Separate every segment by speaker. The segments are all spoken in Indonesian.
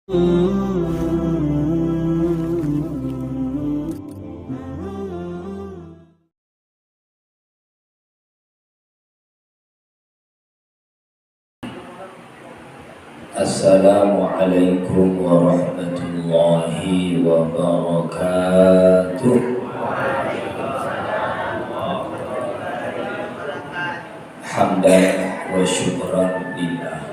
Speaker 1: Assalamualaikum warahmatullahi wabarakatuh. Hamdan wa syukran lillah,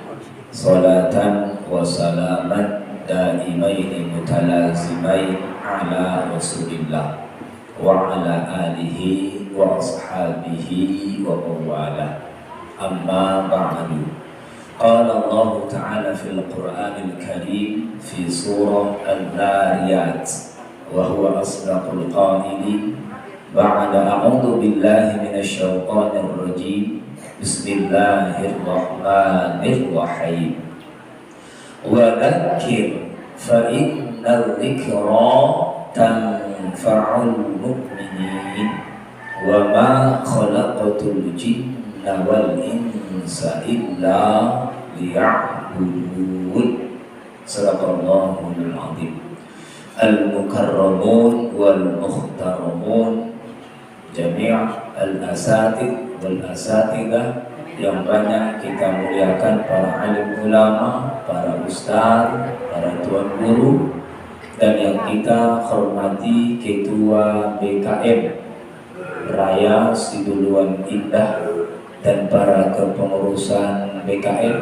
Speaker 1: salatan wa salaman daimaini mutalazimain ala rasulillah wa ala alihi wa ashabihi wa mawala. Amma ba'du. Qala Allah Ta'ala fil Qur'anil Karim fi surah Al-Dhariyat wa huwa asdaqul qailin ba'da a'udzu billahi minasy syaithanir rajim. Bismillahirrahmanirrahim. Wa dzakir fa innal dzikra tanfa'ul mu'minin wa ma khalaqatul jinna wal insa illa liya'budun. Sadaqallahul azim. Al-mukarramun wal muhtaramun, jami' al-asatid wal asatidah yang banyak kita muliakan, para alim ulama, para ustaz, para tuan guru, dan yang kita hormati Ketua BKM Raya Siduluan Indah dan para kepengurusan BKM,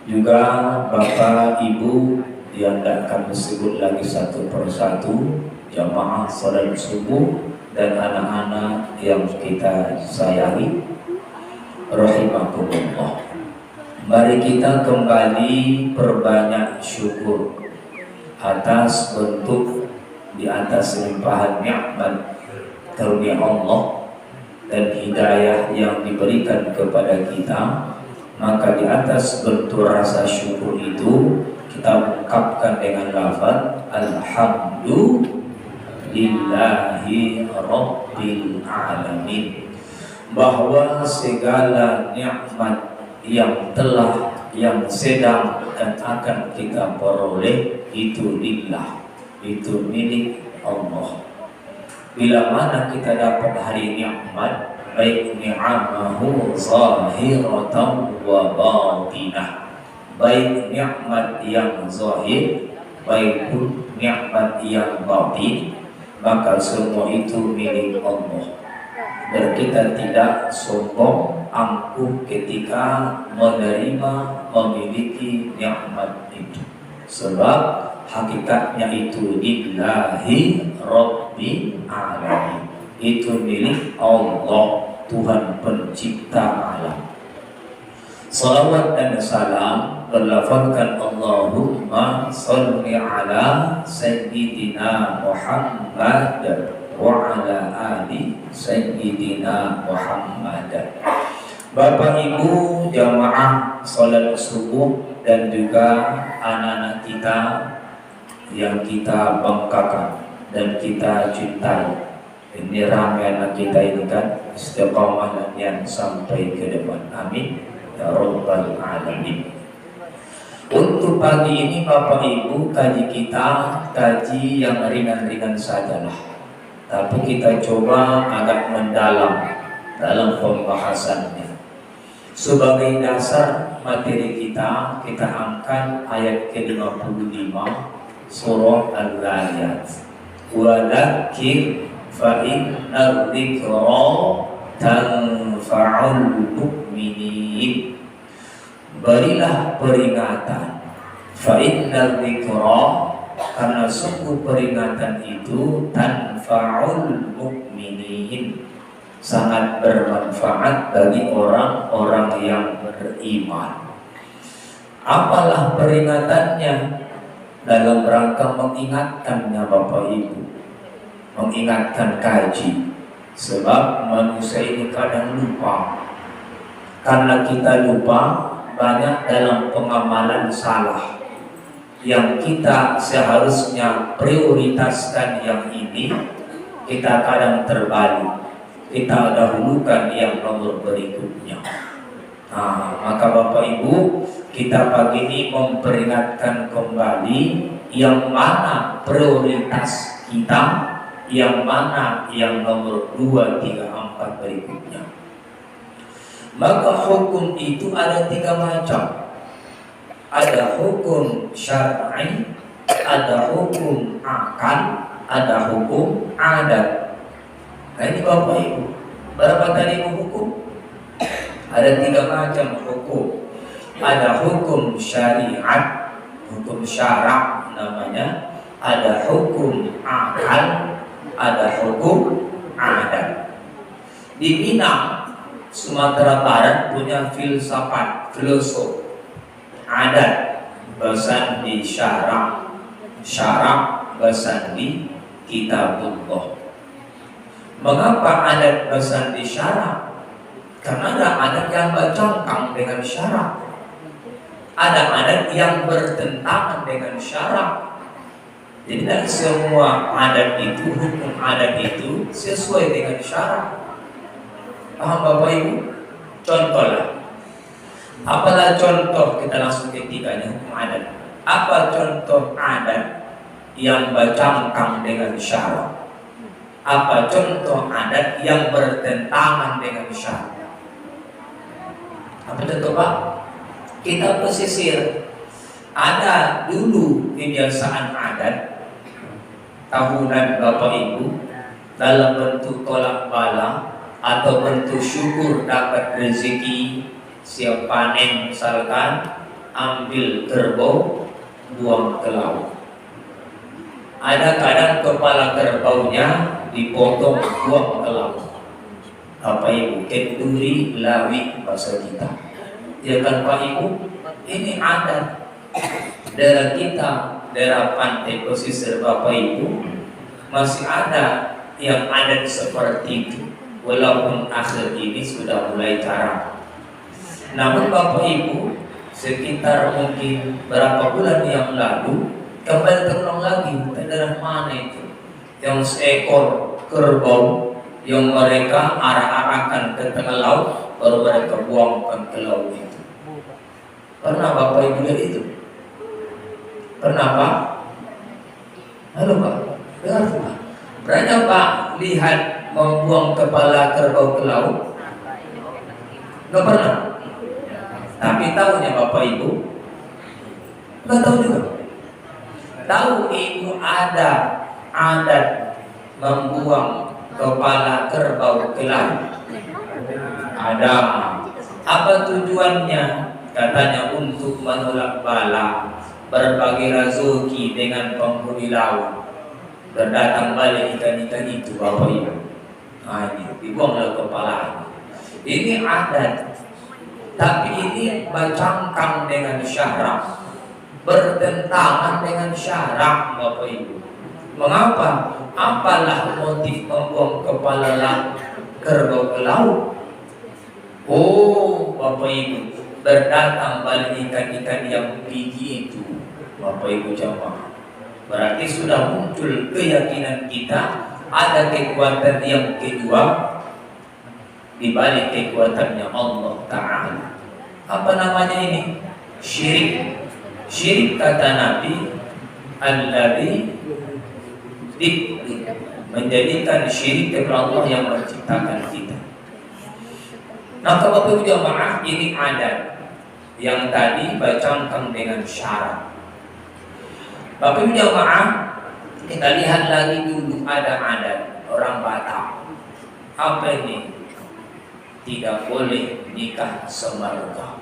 Speaker 1: juga Bapak Ibu yang tidak kami sebut lagi satu persatu, jamaah salat subuh dan anak-anak yang kita sayangi, rahimakumullah. Mari kita kembali perbanyak syukur atas bentuk di atas limpahan nikmat karunia Allah dan hidayah yang diberikan kepada kita. Maka di atas bentuk rasa syukur itu kita ungkapkan dengan lafaz alhamdulillahi rabbil alamin, bahwa segala nikmat yang telah, yang sedang dan akan kita peroleh itu lillah, itu milik Allah. Bila mana kita dapat hari nikmat, baik ni'amahu zahiratan wa batinah, baik nikmat yang zahir, baik pun nikmat yang batin, maka semua itu milik Allah. Dan kita tidak sombong, angkuh ketika menerima, memiliki nikmat itu, sebab hakikatnya itu lillahi rabbil alamin, itu milik Allah, Tuhan pencipta alam. Salawat dan salam berlafazkan Allahumma salli ala sayyidina Muhammad wa ala ali sayyidina Muhammad. Bapak Ibu jamaah salat subuh dan juga anak-anak kita yang kita banggakan dan kita cintai, ini ramai anak kita ini kan, istiqamah dan yang sampai ke depan, amin ya rabbal alamin. Untuk pagi ini Bapak Ibu, kaji kita kaji yang ringan-ringan sajalah, tapi kita coba agak mendalam dalam pembahasannya. Sebagai dasar materi kita angkat ayat ke-55 surah Al-Dhariyat. Wa dzakir fa innar dzikra tanfa'ul mu'minin. Berilah peringatan, fa innar dzikra, karena sungguh peringatan itu tanfa'ul mu'minin, sangat bermanfaat bagi orang-orang yang beriman. Apalah peringatannya? Dalam rangka mengingatkannya Bapak Ibu, mengingatkan kaji. Sebab manusia ini kadang lupa. Karena kita lupa, banyak dalam pengamalan salah yang kita seharusnya prioritaskan yang ini, kita kadang terbalik, kita dahulukan yang nomor berikutnya. Maka Bapak Ibu, kita pagi ini memperingatkan kembali yang mana prioritas kita, yang mana yang nomor 2, 3, 4 berikutnya. Maka hukum itu ada 3 macam. Ada hukum syar'i, ada hukum akal, ada hukum adat. Nah ini Bapak Ibu, berapa tadi hukum? Ada 3 macam hukum. Ada hukum syariat, hukum syarak namanya. Ada hukum akal, ada hukum adat. Di Minang, Sumatera Barat punya filsafat, filosof. Adat basan di syarak, syarak basan di kitabullah. Mengapa adat basan di syarak? Karena ada adat yang bercangkang dengan syarak, ada adat yang bertentangan dengan syarak. Jadi tidak semua adat itu, hukum adat itu sesuai dengan syarak. Paham Bapak Ibu? Contohlah. Apalah contoh, kita langsung ketiganya hukum adat. Apa contoh adat yang bercangkang dengan syarak? Apa contoh adat yang bertentangan dengan syarak? Apa contoh Pak? Kita pesisir. Ada dulu kebiasaan adat tahunan Bapak Ibu dalam bentuk tolak bala atau bentuk syukur dapat rezeki. Siap panen misalkan, ambil kerbau, buang ke laut. Ada kadang kepala kerbaunya dipotong, buang ke laut. Apa Ibu? Kenduri, lawi bahasa kita. Ya kan Pak Ibu? Ini adat daerah kita, daerah pantai pesisir Bapak Ibu, masih ada yang adat seperti itu. Walaupun akhir ini sudah mulai jarang. Namun Bapak Ibu, sekitar mungkin berapa bulan yang lalu kembali terulang lagi. Daerah mana itu? Yang seekor kerbau yang mereka arah-arahkan ke tengah laut, baru mereka buangkan ke laut itu. Pernah Bapak Ibu lihat itu? Pernah Pak? Halo Pak, dengar Pak? Pernah Pak lihat membuang kepala kerbau ke laut? Nggak pernah. Tapi tahunya Bapak Ibu? Nggak tahu juga. Tahu Ibu ada adat membuang kepala kerbau ke laut? Ada. Apa tujuannya? Katanya untuk menolak bala, berbagi rezeki dengan penghuni laut. Berdatang balik ikan-ikan itu Bapak Ibu. Nah ini dibuanglah kepala. Ini adat. Tapi ini bercangkang dengan syarak, bertentangan dengan syarak Bapak Ibu. Mengapa? Apalah motif membuang kepala kerbau ke laut? Oh Bapak Ibu, berdatang balik ikan-ikan yang gigi itu Bapak Ibu jamaah. Berarti sudah muncul keyakinan kita ada kekuatan yang kedua di balik kekuatannya Allah Ta'ala. Apa namanya ini? Syirik. Syirik kata Nabi, alladzi menjadikan syirik kepada Allah yang menciptakan kita. Nah Bapak Ibu jamaah, ini adat yang tadi bercangkang dengan syarat. Bapak Ibu jamaah, kita lihat lagi dulu ada adat orang Batak. Apa ini? Tidak boleh nikah semarga.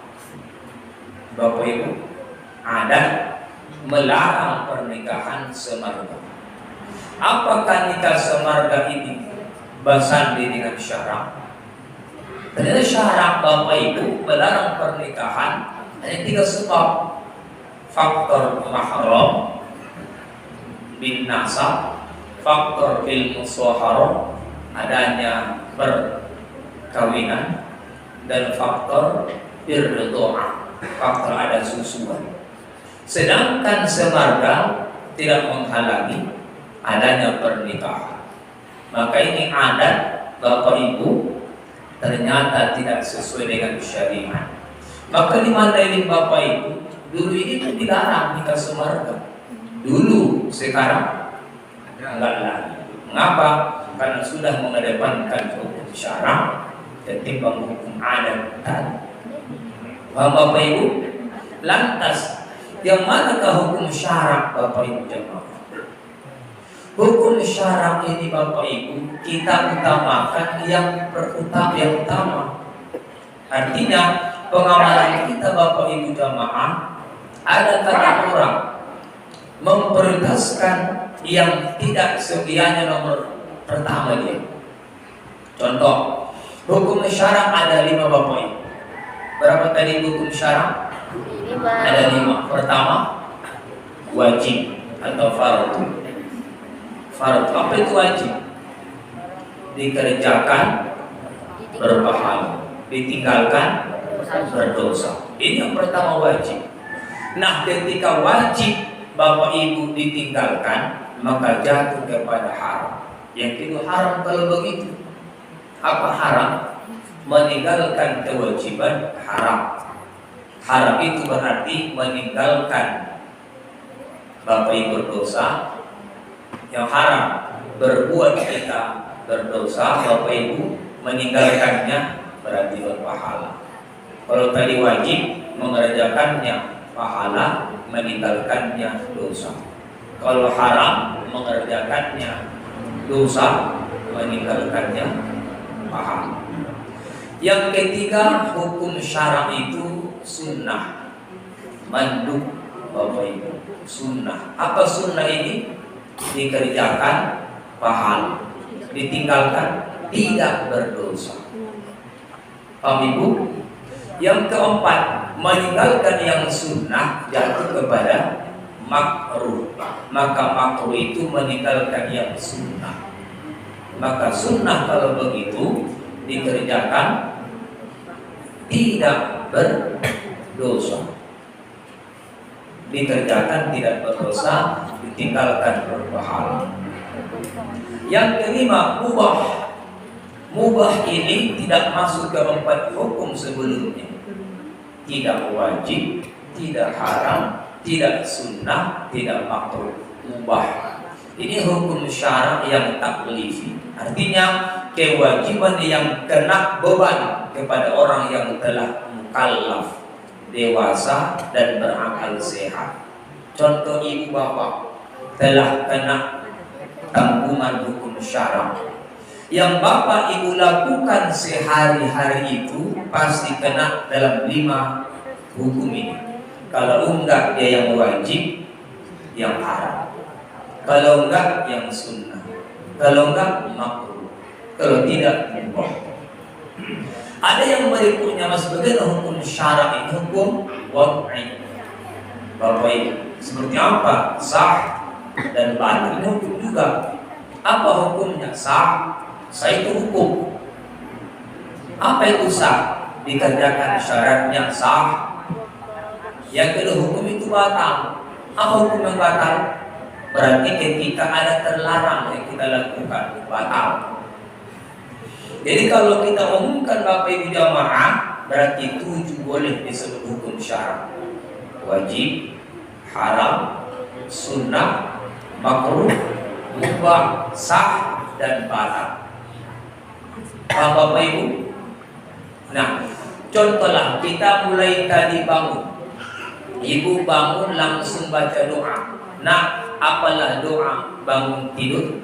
Speaker 1: Bapak Ibu, adat melarang pernikahan semarga. Apakah nikah semarga ini bersanding dengan syarak? Ternyata syarak Bapak Ibu melarang pernikahan hanya 3 sebab. Faktor mahram bin nasab, faktor bil musaharah, adanya perkawinan, dan faktor irdoa, faktor ada susuan. Sedangkan semarga tidak menghalangi adanya pernikahan. Maka ini adat Bapak Ibu ternyata tidak sesuai dengan syariat. Maka dimandaiin bapak ibu, dulu ini tuh dilarang nikah semarga. Dulu, sekarang enggak lagi. Mengapa? Karena sudah mengedepankan hukum syara ketimbang hukum adat tadi. Paham bapak ibu? Lantas, yang manakah hukum syara bapak ibu jemaah? Hukum syara ini bapak ibu kita utamakan yang utama. Artinya pengamalan kita bapak ibu jamaah ada kata orang memprioritaskan yang tidak sekiannya nomor pertama dia. Contoh, hukum syara ada 5 bapak ibu. Berapa tadi hukum syara?
Speaker 2: 5.
Speaker 1: Ada 5. Pertama, wajib atau fardu. Fardu apa itu wajib? Dikerjakan berpahala, ditinggalkan berdosa. Ini yang pertama wajib. Nah, ketika wajib bapak ibu ditinggalkan, maka jatuh kepada haram. Yang kedua haram kalau begitu. Apa haram? Meninggalkan kewajiban haram. Haram itu berarti meninggalkan bapak ibu berdosa. Yang haram berbuat kita berdosa, bapak ibu meninggalkannya berarti berpahala. Kalau tadi wajib mengerjakannya pahala, meninggalkannya dosa. Kalau haram mengerjakannya dosa, meninggalkannya pahala. Yang ketiga hukum syara itu sunnah, mandub bapak ibu. Sunnah. Apa sunnah ini? Dikerjakan pahala, ditinggalkan tidak berdosa. Paham ibu? Yang keempat, meninggalkan yang sunnah jatuh kepada makruh. Maka makruh itu meninggalkan yang sunnah. Maka sunnah kalau begitu dikerjakan tidak berdosa. Dikerjakan tidak berdosa, ditinggalkan berpahala. Yang kelima, mubah. Mubah ini tidak masuk ke 4 hukum sebelumnya. Tidak wajib, tidak haram, tidak sunnah, tidak makruh. Mubah. Ini hukum syara yang taklifi. Artinya kewajiban yang kena beban kepada orang yang telah mukallaf, dewasa dan berakal sehat. Contoh ibu bapak telah kena tanggungan hukum syara. Yang bapak ibu lakukan sehari-hari itu pasti kena dalam 5 hukum ini. Kalau enggak dia yang wajib, yang haram. Kalau enggak yang sunnah. Kalau enggak makruh. Kalau tidak mubah. Ada yang berikutnya mas bagaimana hukum syara ini, hukum wad'i. Bapak ibu, seperti apa? Sah dan batal. Ini hukum juga. Apa hukumnya? Sah. Sah itu hukum. Apa itu sah? Dikerjakan syaratnya sah. Yang kedua hukum itu batal. Apa hukum yang batal? Berarti ketika ada terlarang yang kita lakukan, batal. Jadi kalau kita umumkan bapak ibu jamaah, berarti 7 boleh disebut hukum syara. Wajib, haram, sunnah, makruh, mubah, sah, dan batal. Paham bapak ibu? Nah, contohlah kita mulai tadi bangun. Ibu bangun langsung baca doa. Nah, apalah doa bangun tidur?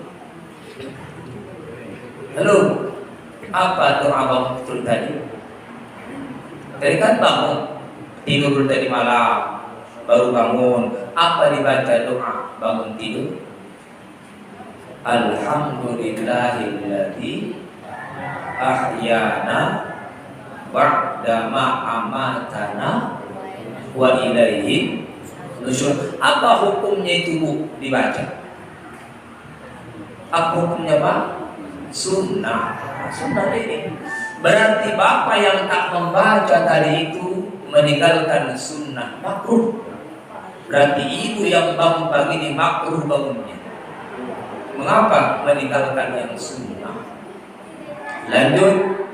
Speaker 1: Halo, apa doa bangun tidur tadi? Tadi kan bangun tidur tadi malam, baru bangun. Apa dibaca doa bangun tidur? Alhamdulillahilladzi ahyana ba'dama amatana wa ilaihi nusyur. Apa hukumnya itu bu dibaca? Apa hukumnya pak? Sunnah. Sunnah ini berarti bapak yang tak membaca tadi itu meninggalkan sunnah, makruh. Berarti ibu yang bangun pagi ini makruh bangunnya. Mengapa? Meninggalkan yang sunnah. Lanjut,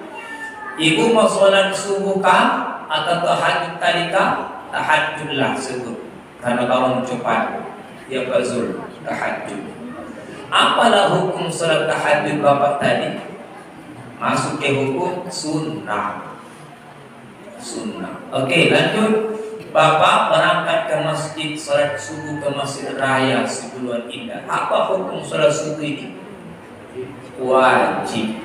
Speaker 1: ibu mau sholat subuh kah? atau tahajud tadika? Tahajudlah sebut, karena bangun cepat ya fazul tahajud. Apalah hukum salat tahajud Bapak tadi? Masuk ke hukum sunnah. Oke, lanjut. Bapak berangkat ke masjid salat subuh ke Masjid Raya Sibuluan Indah. Apa hukum salat subuh ini? Wajib.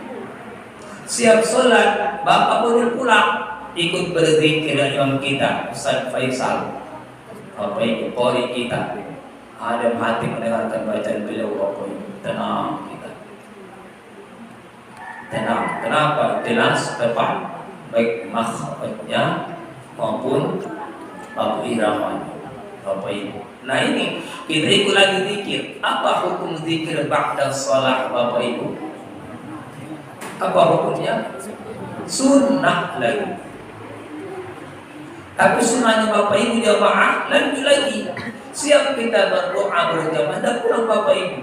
Speaker 1: Siap salat, Bapak baru pulang, ikut berzikir imam kita Ustaz Faisal. Bapak Ibu qori kita. Ada hati mendengarkan bacaan beliau, Bapak Ibu. Tenang kita. Tenang. Kenapa? Jelas tepat. Baik makhrajnya maupun Bapak iramanya, Bapak Ibu. Nah ini kita ikut lagi zikir. Apa hukum zikir ba'da shalah Bapak Ibu? Apa hukumnya? Sunnah lagi. Tapi sunnahnya Bapak Ibu jamaah lanjut lagi. Siap kita berdoa berjamaah dan pulang Bapak Ibu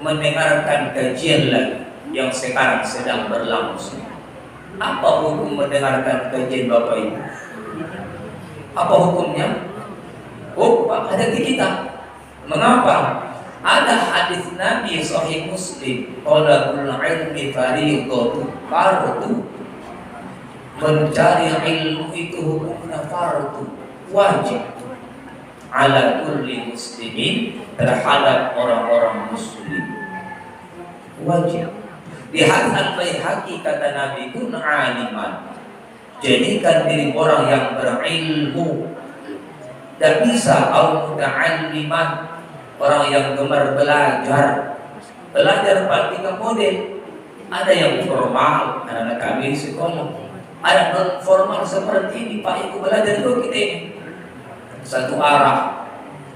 Speaker 1: mendengarkan kajian lagi yang sekarang sedang berlangsung. Apa hukum mendengarkan kajian Bapak Ibu? Apa hukumnya? Ada di kita. Mengapa? Ada hadis Nabi Sahih Muslim, talabul ilmi fardhu, mencari ilmu itu hukumnya fardhu, wajib ala kulli muslimin, terhadap orang-orang muslim, wajib. Di hadis Al-Baihaqi kata Nabi, kun aliman, jadikan diri orang yang berilmu. Dan bisa al-muta'alliman, orang yang gemar belajar. Belajar tiga model. Ada yang formal, anak-anak kami sekolah. Ada non formal seperti ini, Pak Ibu belajar itu kita ini satu arah.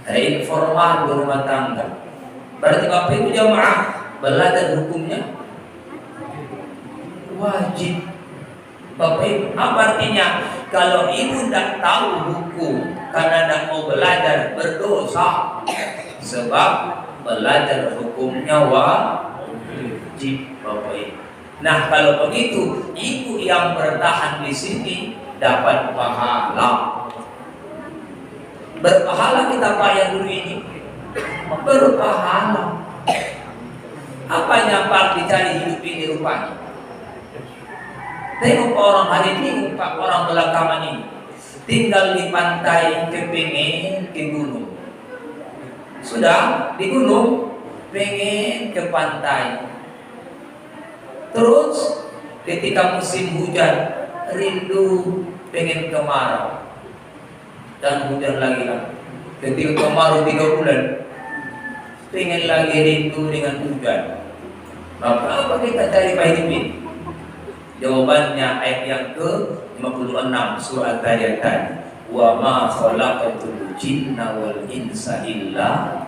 Speaker 1: Ada informal berumah tangga. Berarti Bapak Ibu jamaah belajar hukumnya wajib. Bapak Ibu, apa artinya? Kalau ibu tidak tahu hukum karena tidak mau belajar, berdosa. Sebab belajar hukumnya wajib, Bapak Ibu. Nah kalau begitu, ibu yang bertahan di sini dapat pahala. Berpahala kita Pak yang dulu ini, berpahala. Apanya Pak dicari hidup ini rupanya? Tengok orang hari ini, Pak, orang belakangan ini tinggal di pantai, kepingin ke gunung. Sudah di gunung, pengen ke pantai. Terus ketika musim hujan, rindu pengen kemarau. Dan hujan lagi lah. Ketika kemarau 3 bulan, pengen lagi rindu dengan hujan. Maka apa kita cari Pak hidup ini? Jawabannya ayat yang ke-56 surah At-Taryah tadi. Wa ma khalaqatul jinna wal insa illa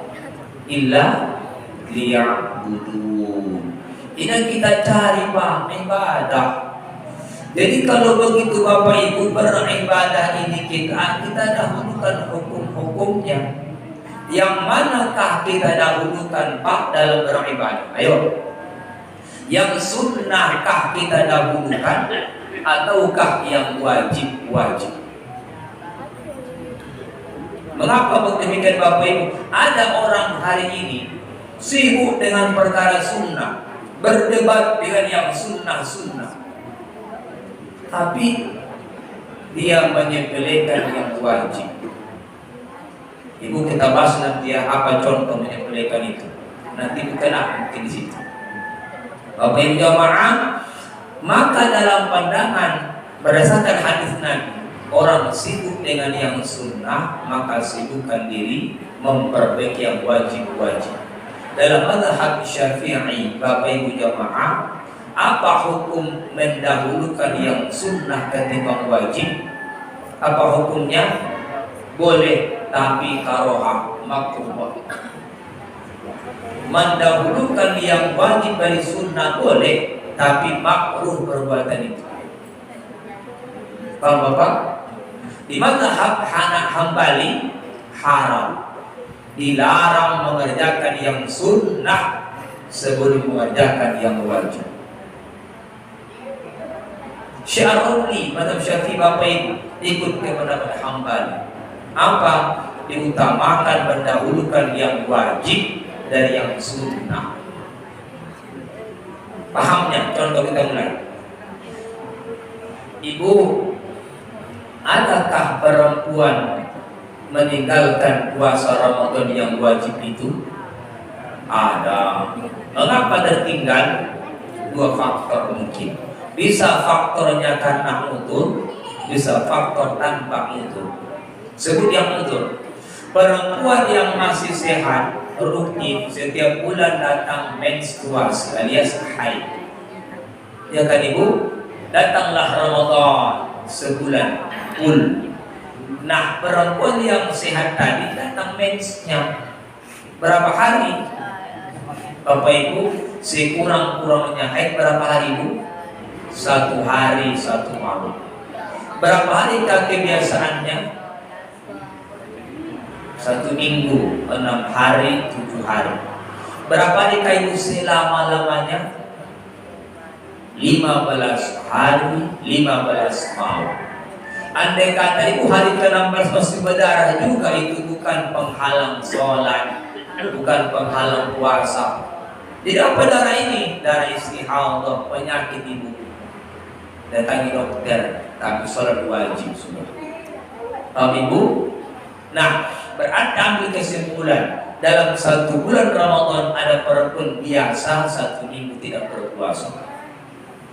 Speaker 1: liya'budun. Ini kita cari Pak, ibadah. Jadi kalau begitu Bapak Ibu beribadah ini kita dahulukan hukum-hukumnya. Yang manakah kita dahulukan Pak dalam beribadah? Ayo. Yang sunnahkah kita dahulukan ataukah yang wajib-wajib? Mengapa demikian Bapak Ibu? Ada orang hari ini sibuk dengan perkara sunnah, berdebat dengan yang sunnah-sunnah, tapi dia menyepelekan yang wajib. Ibu kita bahas nanti ya, apa contoh menyepelekan itu. Nanti bukan mungkin di situ. Bapak Ibu jamaah, maka dalam pandangan berdasarkan hadis Nabi, orang sibuk dengan yang sunnah, maka sibukkan diri memperbaiki yang wajib-wajib. Dalam mazhab Syafi'i, Bapak Ibu jamaah, apa hukum mendahulukan yang sunnah ketimbang wajib? Apa hukumnya? Boleh, tapi karohah, makruh. Mendahulukan yang wajib dari sunnah boleh, tapi makruh perbuatan itu. Paham Bapak? Di mazhab Hambali haram, dilarang mengerjakan yang sunnah sebelum mengerjakan yang wajib. Syar'uli, madhab Syafi'i Bapak Ibu, ikut kepada Hambali. Apa? Diutamakan, mendahulukan yang wajib dari yang sunnah. Pahamnya? Contoh kita mulai. Ibu, adakah perempuan meninggalkan puasa Ramadan yang wajib itu? Ada. Mengapa tertinggal? Dua faktor mungkin. Bisa faktornya karena utur, bisa faktor tanpa utur. Sebut yang utur. Perempuan yang masih sehat, produktif, setiap bulan datang menstruasi alias haid. Ya kan Ibu? Datanglah Ramadan sebulan full. Nah, perempuan yang sehat tadi datang mensnya berapa hari? Bapak Ibu, sekurang-kurangnya haid berapa hari Ibu? 1 hari 1 malam. Berapa hari kebiasaannya? 1 minggu, 6 hari, 7 hari. Berapa hari Ibu selama-lamanya? 15 hari, 15 malam. Andai kata Ibu hari ke-16 masih berdarah juga, itu bukan penghalang sholat, bukan penghalang puasa. Tidak apa darah ini? Darah istihadah, penyakit Ibu. Datangi dokter, tapi sholat wajib sudah. Paham Ibu? Nah, berarti ambil kesimpulan, dalam 1 bulan Ramadan ada perempuan biasa 1 minggu tidak berpuasa.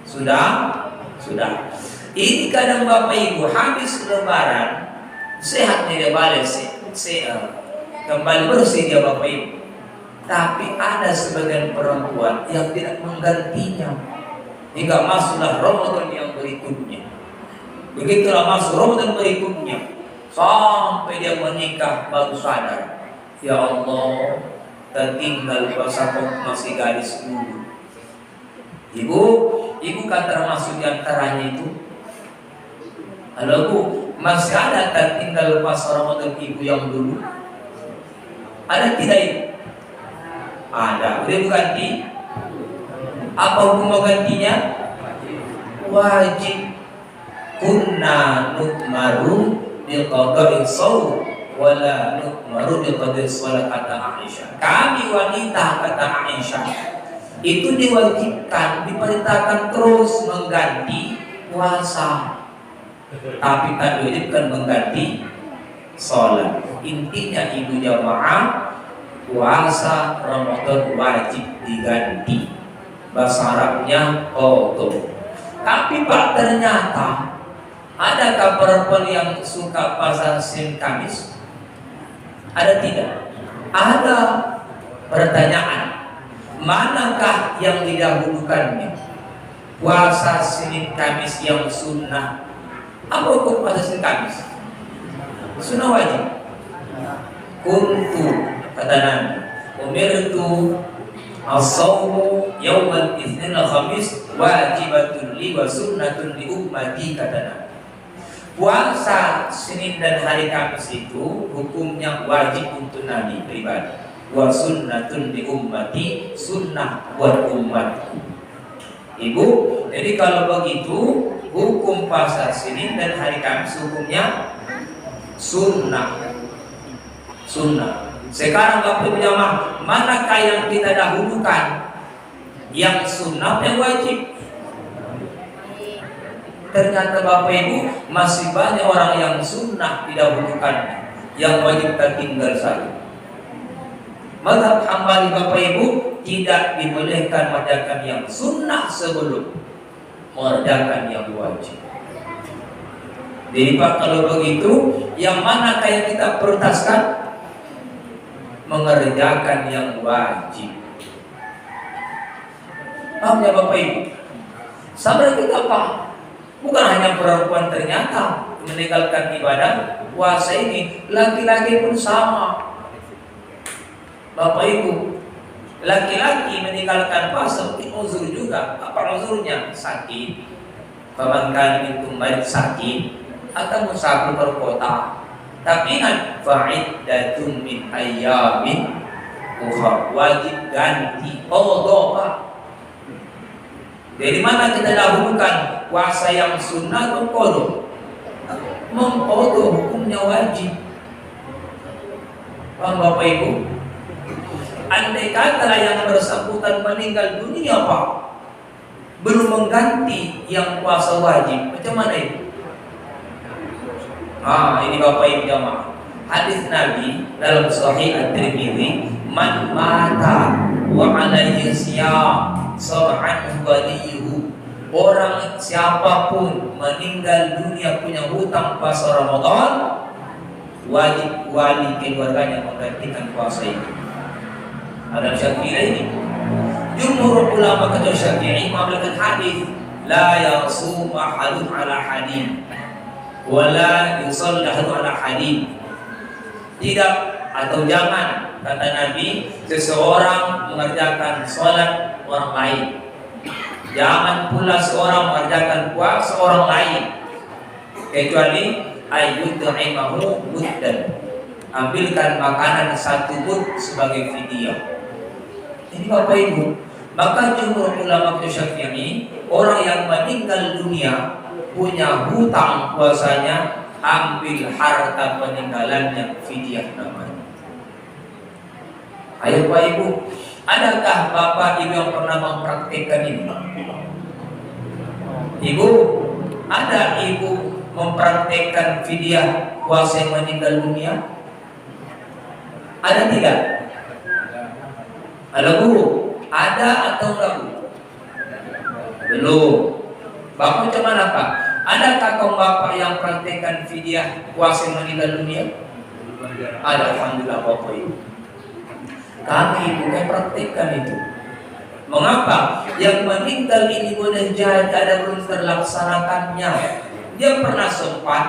Speaker 1: Sudah? Sudah. Ini kadang Bapak Ibu habis lebaran, sehat dia balik, kembali bersih dia Bapak Ibu. Tapi ada sebagian perempuan yang tidak menggantinya hingga masuklah Ramadan yang berikutnya. Begitulah masuk Ramadan berikutnya, sampai dia menikah baru sadar, ya Allah, tertinggal puasa masih gadis dulu. Ibu kan termasuk di antaranya itu. Halo Bu, masih ada tertinggal puasa Ramadan Ibu yang dulu? Ada tidak Ibu? Ada. Udah ganti? Apa hukum gantinya? Wajib. Kunna nukmaru biqada'i shaum wala nukmaru biqada'i shalat, kata Aisyah. Kami wanita, kata Aisyah, itu diwajibkan, diperintahkan terus mengganti puasa, tapi tak diwajibkan mengganti sholat. Intinya Ibu jamaah, puasa Ramadan wajib diganti. Bahasa Arabnya qadha. Tapi Pak, ternyata adakah perempuan yang suka puasa Senin Kamis? Ada tidak? Ada. Pertanyaan, manakah yang didahulukannya? Puasa Senin Kamis yang sunnah. Apa hukum puasa Senin Kamis? Sunnah wajib. Kuntu, kata Nabi, umirtu as-shawmu yaumal itsnin wal khamis wajibatun li wa sunnatun li ummati, kata Nabi. Puasa Senin dan hari Kamis itu hukumnya wajib untuk Nabi pribadi, wa sunnatun li ummati, sunnah buat umatku. Ibu, jadi kalau begitu hukum puasa Senin dan hari Kamis hukumnya sunnah. Sunnah. Sekarang Bapak Ibu jamaah, manakah yang kita dahulukan? Yang sunnah, yang wajib? Ternyata Bapak Ibu masih banyak orang yang sunnah didahulukan, yang wajib tertinggal saja. Mazhab Hambali Bapak Ibu tidak dibolehkan mengerjakan yang sunnah sebelum mengerjakan yang wajib. Jadi Pak, kalau begitu, yang manakah yang kita prioritaskan? Mengerjakan yang wajib. Paham ya Bapak Ibu? Sabar kita Pak, bukan hanya perempuan ternyata meninggalkan ibadah puasa ini, laki-laki pun sama. Bapak Ibu, laki-laki meninggalkan puasa mungkin uzur juga. Apa uzurnya? Sakit, pemangkan itu sakit, atau musafir ke kota. Tapi ingat, fa'iddatun min ayyamin ukhra, wajib ganti qadha Pak. Dari mana kita dahulukan puasa yang sunnah atau qadha? Mengqadha hukumnya wajib. Paham Bapak Ibu? Andai kata yang bersangkutan meninggal dunia Pak, belum mengganti yang puasa wajib, macam mana itu? Ini Bapak Ibu jamaah. Hadis Nabi dalam Sahih At-Tirmidzi, man mata wa alaihi siyam sab'an waliyuhu. Orang siapapun meninggal dunia punya hutang puasa Ramadan, wajib wali keluarganya menggantikan puasa itu. Ada Syafi'i ini. Jumhur ulama kata Syafi'i mengambilkan hadis la yasum ahadun ala hadin wala yusalli ahadun ala hadin. Tidak atau jangan, kata Nabi, seseorang mengerjakan sholat orang lain. Jangan pula seorang mengerjakan puasa orang lain, kecuali ayyud'imahu muddan, ambilkan makanan satu mud sebagai fidyah. Ini Bapak Ibu, maka jumhur ulama Syafi'i, orang yang meninggal dunia punya hutang puasanya, ambil harta peninggalannya, fidyah namanya. Ayo Pak Ibu, adakah Bapak Ibu yang pernah mempraktikkan ini? Ibu, ada Ibu mempraktikkan fidyah puasa yang meninggal dunia? Ada tidak? Ada Bu? Ada atau enggak Bu? Belum. Bapak macam mana Pak? Adakah kaum bapak yang praktekkan fidyah puasa yang meninggal dunia? Ada, alhamdulillah Bapak Ibu. Kami bukan praktekkan itu. Mengapa? Yang meninggal ini boleh jadi ada belum terlaksanakannya. Dia pernah sempat,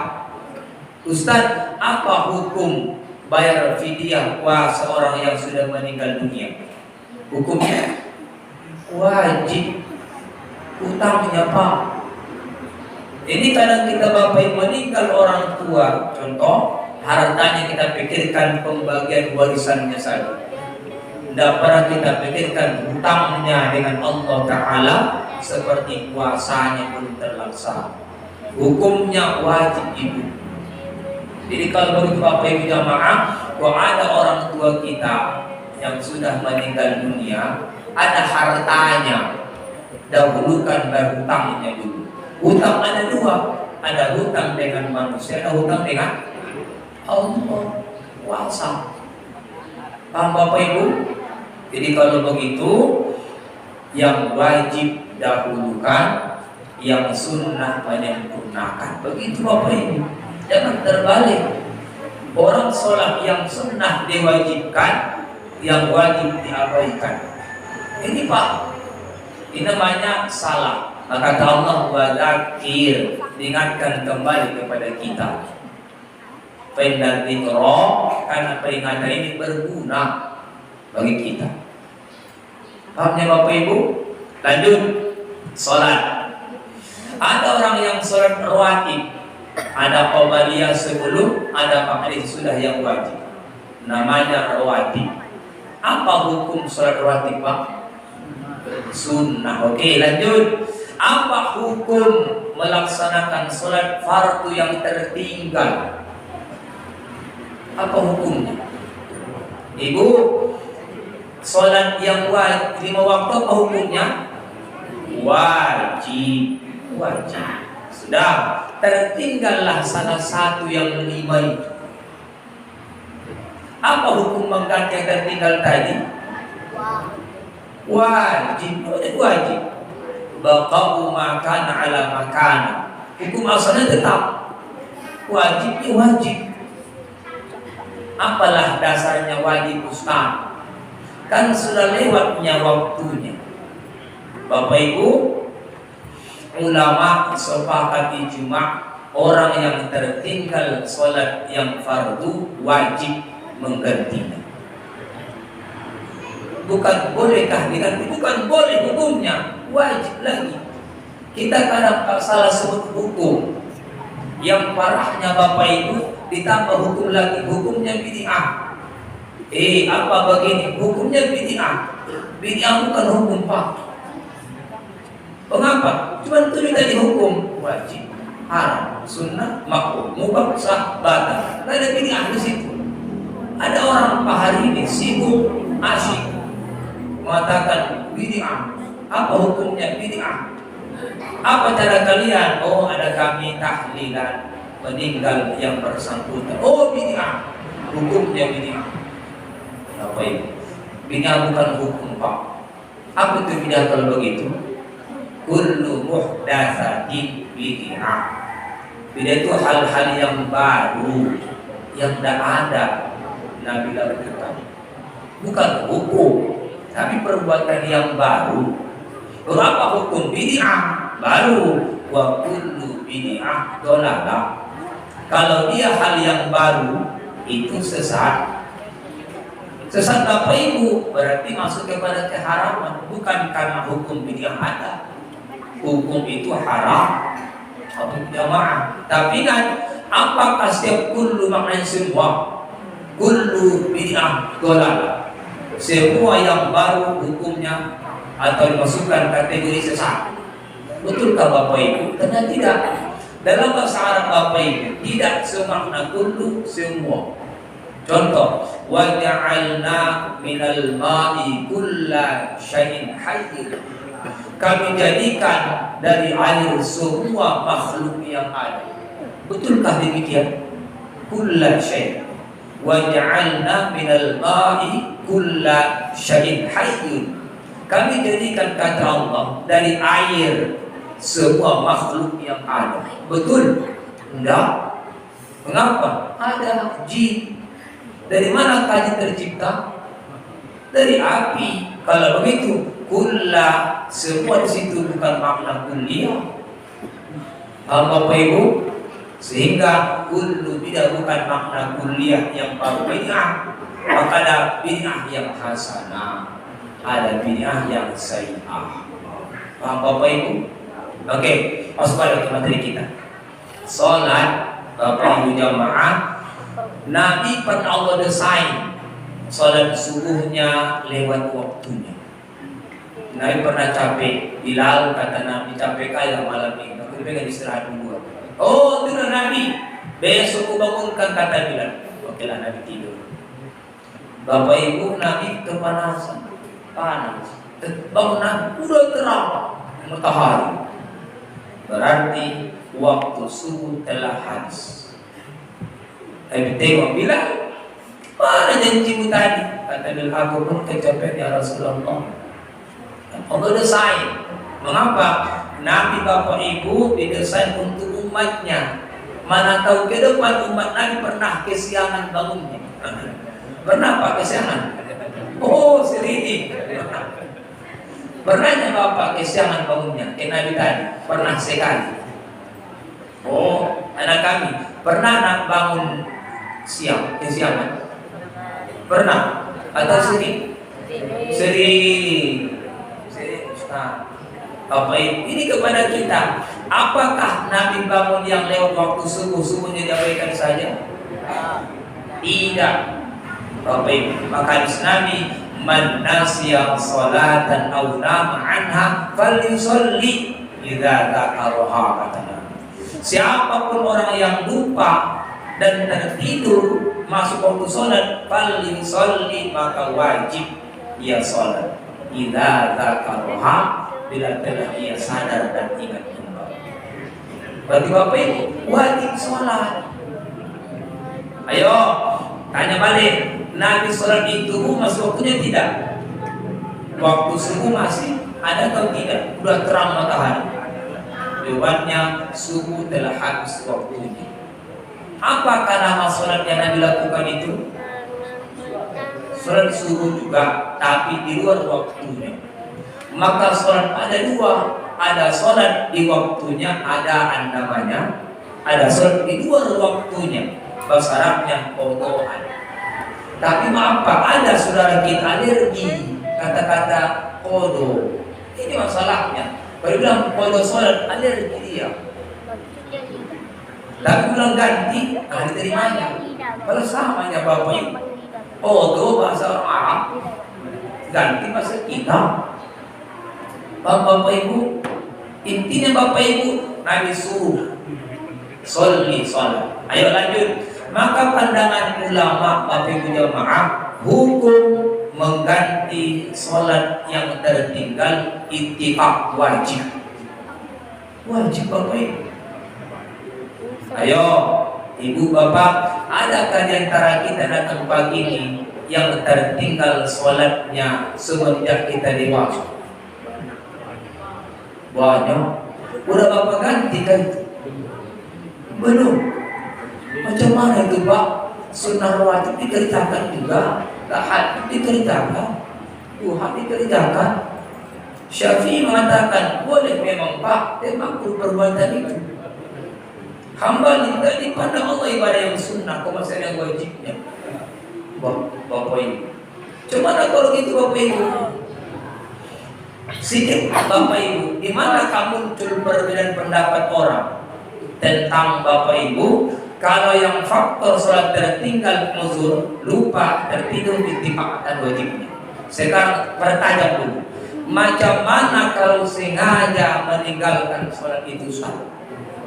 Speaker 1: Ustaz, apa hukum bayar fidyah puasa orang yang sudah meninggal dunia? Hukumnya wajib, utangnya Pak. Ini kadang kita Bapak Ibu meninggal orang tua, contoh hartanya kita pikirkan pembagian warisannya saja. Tidak pernah kita pikirkan hutangnya dengan Allah Ta'ala, seperti puasanya belum terlaksana. Hukumnya wajib Ibu. Jadi kalau begitu Bapak Ibu jamaah, kalau ada orang tua kita yang sudah meninggal dunia, ada hartanya, dahulukan berhutangnya dulu. Hutang ada dua, ada hutang dengan manusia, ada hutang dengan Allah kuasa. Paham Bapak Ibu? Jadi kalau begitu, yang wajib dahulukan, yang sunnah menyempurnakan. Begitu Bapak Ibu. Jangan terbalik. Orang sholat yang sunnah diwajibkan, yang wajib diabaikan. Ini Pak, ini namanya salah. Maka kata Allah, wadzakir, diingatkan kembali kepada kita. Fa'inadzikra, karena peringatan ini berguna bagi kita. Pahamnya Bapak Ibu? Lanjut, sholat. Ada orang yang sholat rawatib, ada qabliyah sebelum, ada ba'diyah sudah yang wajib. Namanya rawatib. Apa hukum sholat rawatib Pak? Sunnah. Oke, lanjut. Apa hukum melaksanakan sholat fardu yang tertinggal? Apa hukumnya? Ibu, sholat yang wajib 5 waktu apa hukumnya? Wajib. Wajib. Sudah, tertinggallah salah satu yang 5 itu. Apa hukum mengganti yang tertinggal tadi? Wajib. Wajib. Baqa'u makana ala makana. Hukum asalnya tetap wajibnya wajib. Apalah dasarnya wajib Ustaz? Kan sudah lewatnya waktunya. Bapak Ibu, ulama sepakat ijma' orang yang tertinggal sholat yang fardu wajib menggantinya. Bukan bolehkah diganti, bukan boleh hukumnya, wajib lagi. Kita kadang salah sebut hukum. Yang parahnya Bapak Ibu ditambah hukum lagi, hukumnya bid'ah. Apa begini? Hukumnya bid'ah. Bid'ah bukan hukum Pak. Mengapa? Cuma 7 tadi hukum wajib, haram, sunnah, makruh, mubah, sah, batal. Tidak ada bid'ah di situ. Ada orang hari ini sibuk asyik mengatakan bid'ah. Apa hukumnya bid'ah? Apa cara kalian? Oh, ada kami tahlilan meninggal yang bersangkutan. Oh, bid'ah. Hukumnya bid'ah. Apa itu? Bid'ah bukan hukum, Pak. Apa itu bid'ah kalau begitu? Kullu muhdatsatin bid'ah. Bid'ah itu hal-hal yang baru yang tidak ada Nabi lakukan. Bukan hukum, tapi perbuatan yang baru. Berapa hukum bid'ah? Baru. Wa kullu bid'ah dolalah. Kalau dia hal yang baru, itu sesat. Sesat Bapak Ibu berarti masuk kepada keharaman, bukan karena hukum bid'ah ada. Hukum itu haram atau jamaah. Tapi kan apakah setiap kullu maknanya semua? Kullu bid'ah dolalah. Semua yang baru hukumnya atau dimasukkan kategori sesat. Betulkah Bapak Ibu? Karena tidak. Dalam bahasa Arab Bapak Ibu tidak semakna kullu semua. Contoh, wa ja'alna minal ma'i kulla syai'in hayy. Kami jadikan dari air semua makhluk yang ada. Betulkah demikian? Kulla syai'. Wa ja'alna minal ma'i kulla syai'in hayy. Kami jadikan kata Allah dari air semua makhluk yang ada. Betul? Enggak. Mengapa? Ada jin. Dari mana jin tercipta? Dari api. Kalau begitu, kulla semua di situ bukan makna kulliyah. Bapak Ibu, sehingga kullu bid'ah bukan makna kulliyah yang baru bid'ah. Maka ada bid'ah yang hasanah, ada bid'ah yang sayyi'ah. Paham Bapak Ibu? Oke, masuk pada materi kita. Salat Bapak Ibu jamaah, Nabi pernah Allah desain salat subuhnya lewat waktunya. Nabi pernah capek, Bilal kata Nabi capek kaya malam ini, aku pengen istirahat dulu. Oh, itu Nabi. Besok aku bangunkan kata Bilal. Oke lah, Nabi tidur. Bapak Ibu, Nabi kepanasan, panas. Bangun Nabi, udah terang matahari. Berarti waktu subuh telah habis. Nabi tengok Bilal, mana janjimu tadi? Kata Bilal, aku pun kecapean ya Rasulullah. Allah desain. Mengapa? Nabi Bapak Ibu didesain untuk umatnya. Mana tahu ke depan umat Nabi pernah kesiangan bangunnya. Pernah Pak kesiangan? Oh, sering. Pernahnya Bapak kesiangan bangunnya? Ke Nabi tadi? Pernah sekali. Oh, anak kami pernah nak bangun siang, kesiangan? Pernah? Atau sering? Sering. Nah, Bapak Ibu, ini kepada kita. Apakah Nabi bangun yang lewat waktu subuhnya diabaikan saja? Tidak. Bapak Ibu, maka hadis Nabi, man nasiya salatan aw nama anha falyusalli idza dzakaraha, kata Nabi. Siapapun orang yang lupa dan tertidur masuk waktu salat, falyusalli, maka wajib ia salat. Idza dzakaraha, bila telah ia sadar dan ingat kembali. Berarti Bapak Ibu wajib salat. Ayo tanya balik, Nabi sholat itu masuk waktunya tidak? Waktu subuh masih ada atau tidak? Sudah terang matahari. Jawabannya subuh telah habis waktunya. Apakah nama sholat yang Nabi lakukan itu? Sholat subuh juga, tapi di luar waktunya. Maka sholat ada dua. Ada sholat di waktunya, ada namanya. Ada sholat di luar waktunya. Bahasa Arabnya qadhaan. Tapi maaf Pak, ada saudara kita alergi kata-kata kodo. Ini masalahnya. Baru bilang kodo sholat, alergi dia. Tapi bilang ganti, diterimanya. Kalau samanya Bapak Ibu, kodo bahasa orang Arab, ganti bahasa kita. Bapak Ibu, Intinya Bapak Ibu, Nabi suruh sholli sholat. Ayo lanjut. Maka pandangan ulama Bapak Ibu jamaah, hukum mengganti sholat yang tertinggal ittifaq wajib. Wajib Bapak Ibu. Ayo Ibu Bapak, adakah di antara kita datang pagi ini yang tertinggal sholatnya semenjak kita dewasa? Banyak. Udah Bapak ganti kan? Belum. Macam mana itu Pak? Sunnah wajib dikerjakan juga, tahajud dikerjakan, duha dikerjakan. Syafi'i mengatakan boleh memang Pak, memang perbuatan itu. Hamba minta dipandang Allah ibadah yang sunnah, kok masih yang wajibnya. Bapak Ibu, cuma kalau gitu Bapak Ibu, sedikit Bapak Ibu, di mana kamu muncul perbedaan pendapat orang tentang Bapak Ibu? Kalau yang faktor sholat tertinggal uzur, lupa, tertidur ittifaq dan wajibnya. Sekarang pertanyaan dulu, macam mana kalau sengaja meninggalkan sholat itu sah?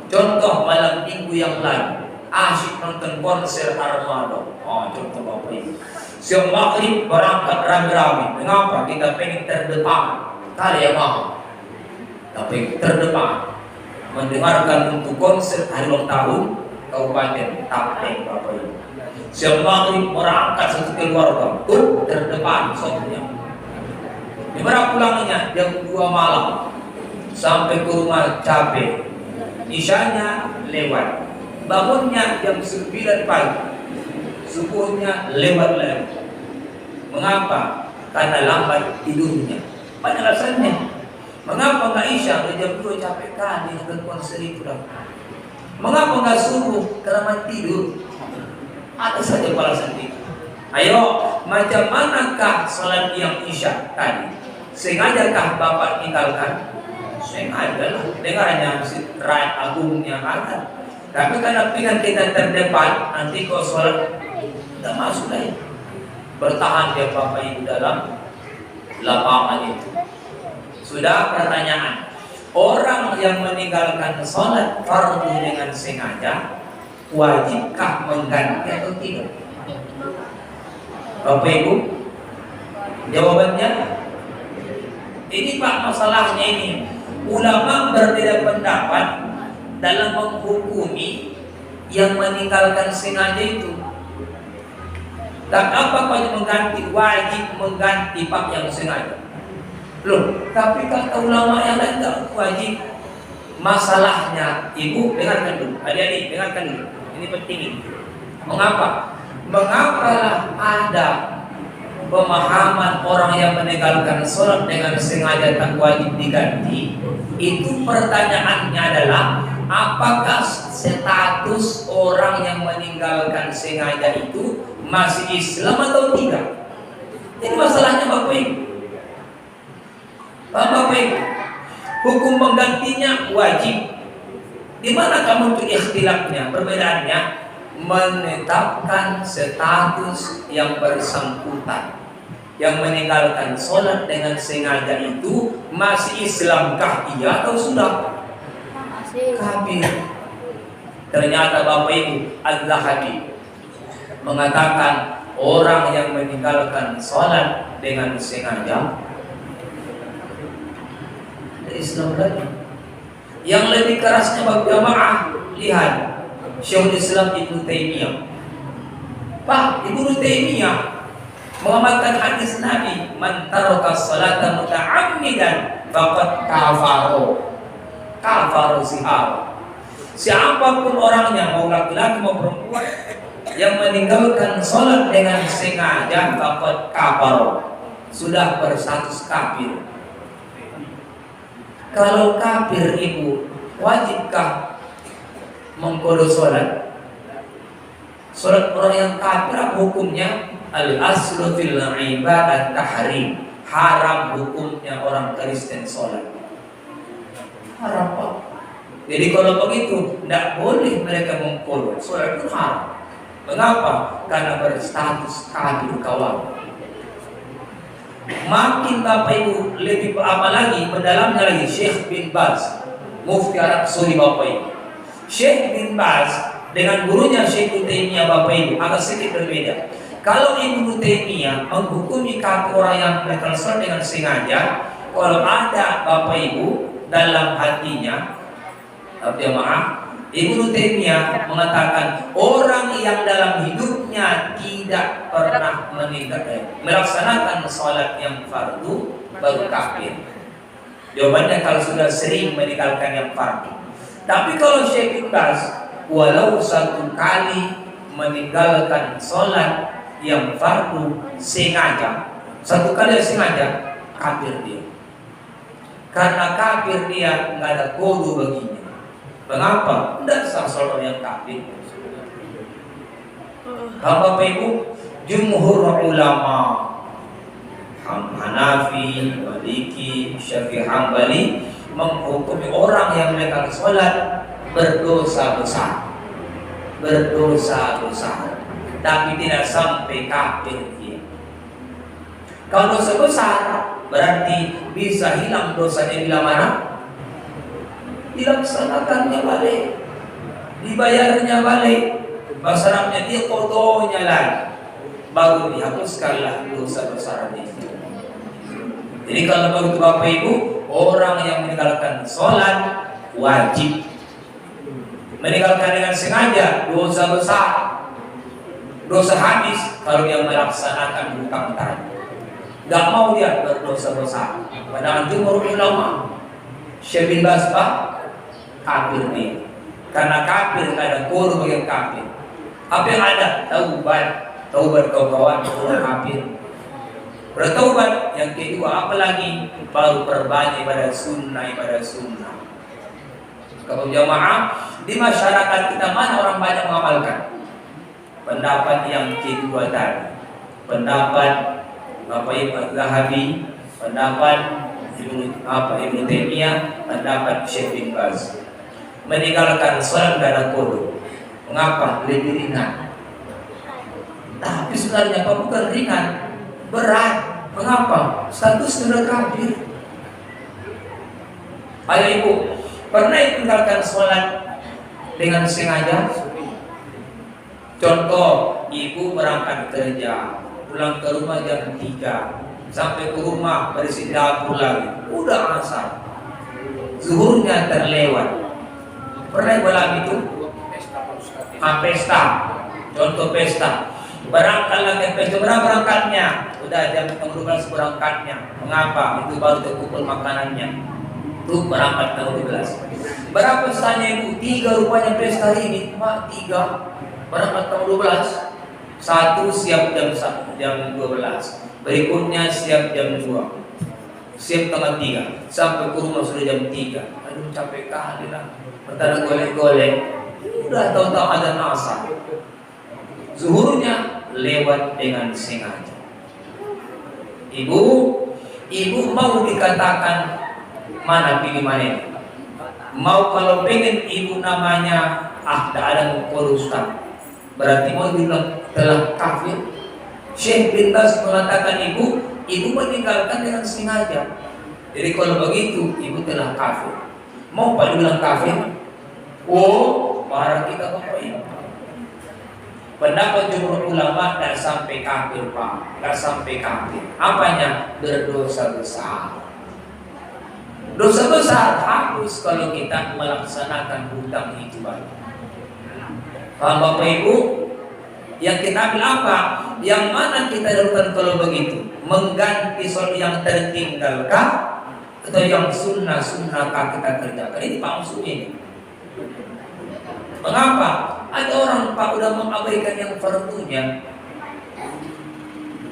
Speaker 1: Contoh malam minggu yang lalu, asyik nonton konser Armada. Oh, contoh Bapak Ibu. Siang maghrib berangkat rame-rame. Mengapa? Kita pengen terdepan. Kali yang mahal. Tapi terdepan. Mendengarkan untuk konser hari ulang tahun Kabupaten Tapeng Bapak Ibu. Siang maghrib berangkat satu keluarga. Terdepan sopnya. Di mana pulangnya? Jam 2 malam. Sampai ke rumah cabai. Isyanya lewat, bangunnya jam 9 pagi, subuhnya lewat lagi. Mengapa? Karena lambat tidurnya. Banyak alasannya. Mengapa nggak isya? Jam 2 capek kali dengan konser itu. Mengapa nggak subuh? Kelamaan tidur. Ada saja alasan itu. Ayo, macam manakah salat yang isya tadi? Sengajakah Bapak tinggalkan? Sengaja lah, dengarnya rakyat agungnya ada. Tapi karena pilihan kita terdepan, nanti kau sholat tidak masuk lagi. Bertahan dia Bapak Ibu dalam lapangan itu. Sudah pertanyaan, orang yang meninggalkan sholat fardu dengan sengaja, wajibkah mengganti atau tidak? Bapak Ibu, jawabannya ini Pak, masalahnya ini. Ulama berbeda pendapat dalam menghukumi yang meninggalkan sengaja itu. Dan apa wajib mengganti? Wajib mengganti Pak yang sengaja. Loh, tapi kata ulama yang lain tak wajib. Masalahnya, Ibu dengarkan dulu, adik-adik dengarkan dulu. Ini penting ini. Mengapa? Mengapalah ada pemahaman orang yang meninggalkan sholat dengan sengaja tak wajib diganti? Itu pertanyaannya adalah, apakah status orang yang meninggalkan sengaja itu masih Islam atau tidak? Ini masalahnya Bapak Ibu. Bapak Ibu, hukum menggantinya wajib. Di mana kamu tuh ikhtilafnya, perbedaannya? Menetapkan status yang bersangkutan. Yang meninggalkan sholat dengan sengaja itu masih Islamkah iya atau sudah kafir? Ternyata Bapak Ibu Az-Zahabi mengatakan orang yang meninggalkan sholat dengan sengaja Islam lagi. Yang lebih kerasnya bagi jamaah, lihat Syekhul Islam Ibnu Taimiyah. Pak, Ibnu Taimiyah mengamalkan hadis Nabi, man taraka salata muta'ammidan faqad kafaru sihab. Siapapun orangnya, mau laki-laki mau perempuan, yang meninggalkan salat dengan sengaja faqad kafaru, sudah berstatus kafir. Kalau kafir Ibu, wajibkah mengqada salat? Salat orang yang kafir apa hukumnya? Al-aslu fil ibadah tahrim. Haram hukumnya orang Kristen sholat. Haram Pak. Jadi kalau begitu, tidak boleh mereka mengqada. Sholat itu haram. Mengapa? Karena berstatus kafir kawan. Makin Bapak Ibu lebih apa lagi, mendalamnya lagi, Syekh bin Baz, Mufti Arab Saudi Bapak Ibu. Syekh bin Baz dengan gurunya Syekh Ibnu Taimiyah Bapak Ibu agak sedikit berbeda. Kalau Ibnu Taimiyah menghukumi kafir orang yang melakukan sholat dengan sengaja, kalau ada Bapak Ibu dalam hatinya, maaf, Ibnu Taimiyah mengatakan orang yang dalam hidupnya tidak pernah melaksanakan sholat yang fardu baru kafir. Jawabannya kalau sudah sering meninggalkan yang fardu. Tapi kalau Syekh bin Baz, walau satu kali meninggalkan sholat yang fardu sengaja, satu kali sengaja, kafir dia. Karena kafir dia nggak ada kodo baginya. Mengapa? Tidak sah sholat yang kafir. Bapak Ibu, jumhur ulama Hanafi, Maliki, Syafi'i, Hambali menghukumi orang yang melakukan sholat berdosa besar, tapi tidak sampai kafir dia. Kalau dosa besar berarti bisa hilang dosanya bila mana? Dilaksanakannya balik, dibayarnya balik, basarabnya dia kodonya lagi, baru dihapuskanlah dosa besar itu. Jadi kalau begitu Bapak Ibu, orang yang meninggalkan sholat wajib, meninggalkan dengan sengaja dosa besar, dosa habis kalau dia melaksanakan hutang tadi. Gak mau dia berdosa besar. Padahal jumhur ulama Syekh bin Baz kafir dia. Karena kafir ada kodo bagi kafir. Apa yang ada? Taubat kawan-kawan orang kafir. Bertaubat yang kedua apalagi baru perbanyak ibadah sunnah. Kalau jamaah di masyarakat kita mana orang banyak mengamalkan pendapat yang kedua tadi, pendapat Bapak Ibu Zahabi, pendapat Ibnu Taimiyah, pendapat Syekh bin Baz. Meninggalkan sholat dalam kodo. Mengapa? Lebih ringan. Tapi sebenarnya apa? Bukan ringan, berat. Mengapa? Status sudah kafir. Ayo Ibu, pernah meninggalkan sholat dengan sengaja? Contoh, Ibu berangkat kerja, pulang ke rumah jam 3, sampai ke rumah bersih dapur lagi, udah asar, zuhurnya terlewat. Pernah bilang itu? Pesta. Contoh pesta. Berangkat lagi pesta, berapa berangkatnya? Udah jam 12 berangkatnya. Mengapa? Itu baru terkumpul makanannya. Itu berangkat 12. Berapa pestanya Ibu? 3 rupanya pesta hari ini. Cuma 3. Berangkat 12. 1 siap jam 12. Berikutnya siap jam 2. Siap tengah 3. Sampai ke rumah sudah jam 3. Aduh capek kali lah. Pertama golek-golek, udah tahu-tahu ada asar. Zuhurnya lewat dengan sengaja. Ibu mau dikatakan mana pilih mana? Mau kalau pengen Ibu namanya tak ada Ustaz, berarti mau bilang telah kafir. Syekh bin Baz mengatakan Ibu meninggalkan dengan sengaja. Jadi kalau begitu Ibu telah kafir. Mau Pak dibilang kafir? Oh, marah kita Bapak Ibu. Pendapat jumhur ulama tidak sampai kafir Pak, tidak sampai kafir. Apanya? Berdosa besar. Dosa besar hapus kalau kita melaksanakan hutang itu balik. Paham Bapak Ibu? Yang kita ambil apa? Yang mana kita lakukan kalau begitu? Mengganti soal yang tertinggalkah? Atau yang sunnah kita kerjakan? Ini Pak Maksud ini. Mengapa? Ada orang Pak udah mengabaikan yang fardunya.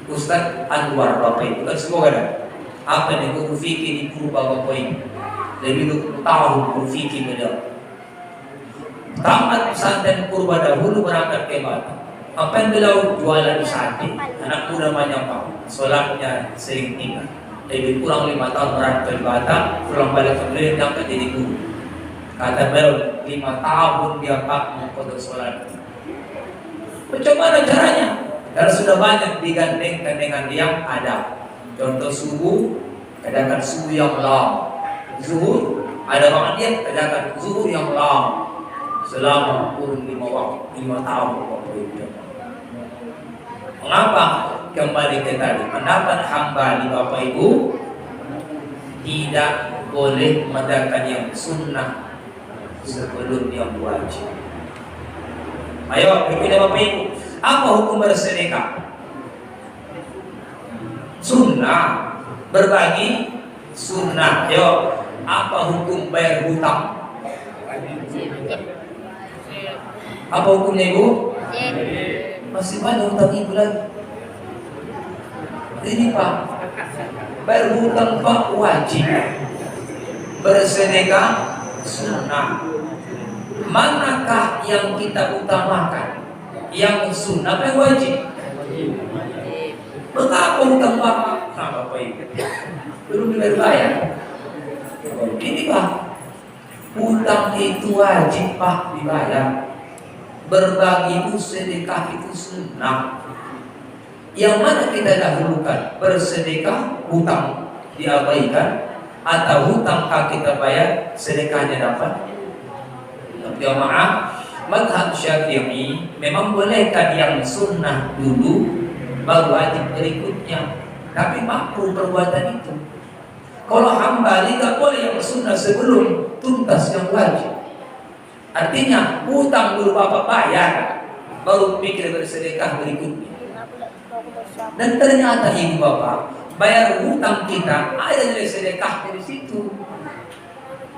Speaker 1: Ustaz Anwar Bapak Ibu kan semua ada. Apa nih guru fikih di Purba Bapak Ibu? Lebih 20 tahun guru fikih beliau. Tamat pesantren Purba dahulu berangkat ke Batam. Apa yang beliau jualan sate? Anak muda banyak Pak. Sholatnya sering tinggal. Lebih kurang 5 tahun berangkat ke Batam, pulang balik ke Beliau sampai jadi guru. Kata beliau 5 tahun dia Pak mengkodok sholat. Bagaimana caranya? Karena sudah banyak digandengkan dengan yang ada. Contoh subuh, kerjakan subuh yang lama. Zuhur, ada orang dia kerjakan zuhur yang lama selama kurun 5 tahun. Mengapa? Kembali ke tadi, pendapat Hambali Bapak Ibu, tidak boleh mengerjakan yang sunnah sebelum yang wajib. Ayo, berikutnya Bapak Ibu, apa hukum bersedekah? Sunnah, berbagi sunnah. Yo, apa hukum bayar hutang? Apa hukumnya Ibu? Masih banyak hutang Ibu lagi. Ini Pak, bayar hutang Pak wajib, bersedekah sunnah. Manakah yang kita utamakan? Yang sunnah apa yang wajib? Mengapa hutang Bapak? Nah Bapak Ibu, belum dibayar. Ini Pak, hutang itu wajib Pak dibayar. Berbagi itu, sedekah itu sunnah. Yang mana kita dahulukan? Bersedekah, hutang diabaikan, atau hutang kita bayar, sedekahnya dapat? Jamaah, mazhab Syafi'i memang bolehkan yang sunnah dulu, baru wajib berikutnya. Tapi makruh perbuatan itu. Kalau Hambali tak boleh yang sunnah sebelum tuntas yang wajib. Artinya hutang dulu Bapak bayar, baru pikir bersedekah berikutnya. Dan ternyata Ibu Bapak, bayar hutang kita ada nilai sedekah dari situ.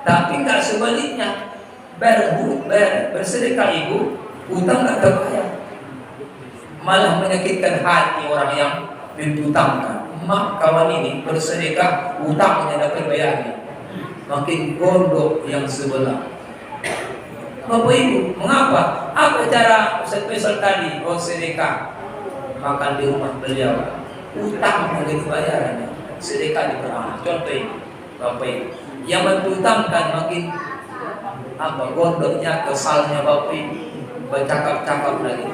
Speaker 1: Tapi nggak sebaliknya, bayar bersedekah Ibu, hutang nggak terbayar. Malah menyakitkan hati orang yang dihutangkan. Mak kawan ini bersedekah, hutangnya dapat bayarnya. Makin gondok yang sebelah. Bapak Ibu, mengapa? Apa cara spesial tadi? Oh sedekah, makan di rumah beliau, hutang yang dibayarnya, sedekah diperah. Contoh ini, Bapak Ibu, yang menghutangkan makin apa? Gondoknya, kesalnya Bapak Ibu, bercakap-cakap lagi.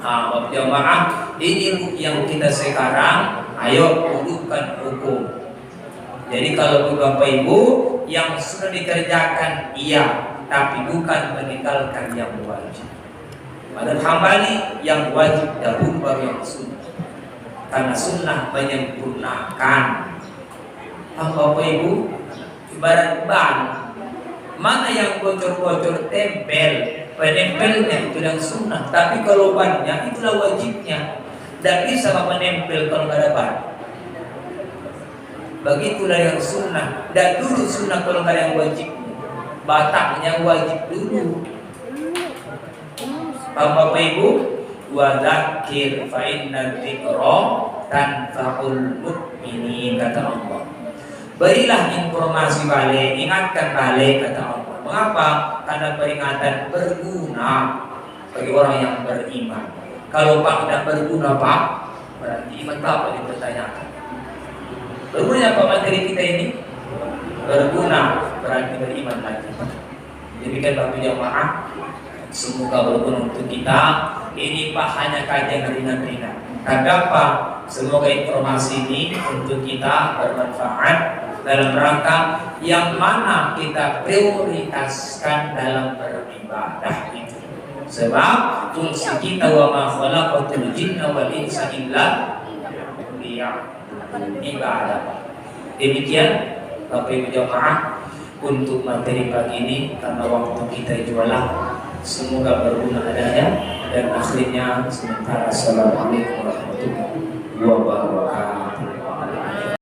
Speaker 1: Bapak jamaah, ini yang kita sekarang, ayo dudukkan hukum. Jadi kalau Bapak Ibu yang sudah dikerjakan iya, tapi bukan meninggalkan yang wajib. Pada Hambali yang wajib dahulu baru yang sunnah. Karena sunnah menyempurnakan. Bapak Ibu, ibarat ban, mana yang bocor-bocor tempel, penempelnya itu yang sunnah. Tapi kalau bannya itulah wajibnya. Tidak bisa menempel kalau nggak ada ban. Begitulah yang sunnah. Dan dulu sunnah kalau nggak ada yang wajib. Batangnya wajib dulu. Bapak Ibu, wa dzakir fa inna dzikra tanfa'ul mu'minin, kata Allah. Berilah informasi balik, ingatkan balik, kata Allah. Mengapa? Karena peringatan berguna bagi orang yang beriman. Kalau Pak tidak berguna Pak, berarti iman Bapak dipertanyakan. Berguna Pak materi kita ini? Berguna, berarti beriman lagi. Demikian Bapak jamaah, semoga berguna untuk kita. Ini Pak hanya kajian ringan-ringan. Tapi apa? Semoga informasi ini untuk kita bermanfaat dalam rangka yang mana kita prioritaskan dalam beribadah itu. Sebab fungsi kita wa ma khalaqatul jinna wal insa illa ibadah. Demikian Bapak Ibu jamaah untuk materi pagi ini, karena waktu kita jualah. Semoga berguna adanya dan akhirnya sementara. Assalamualaikum warahmatullahi wabarakatuh.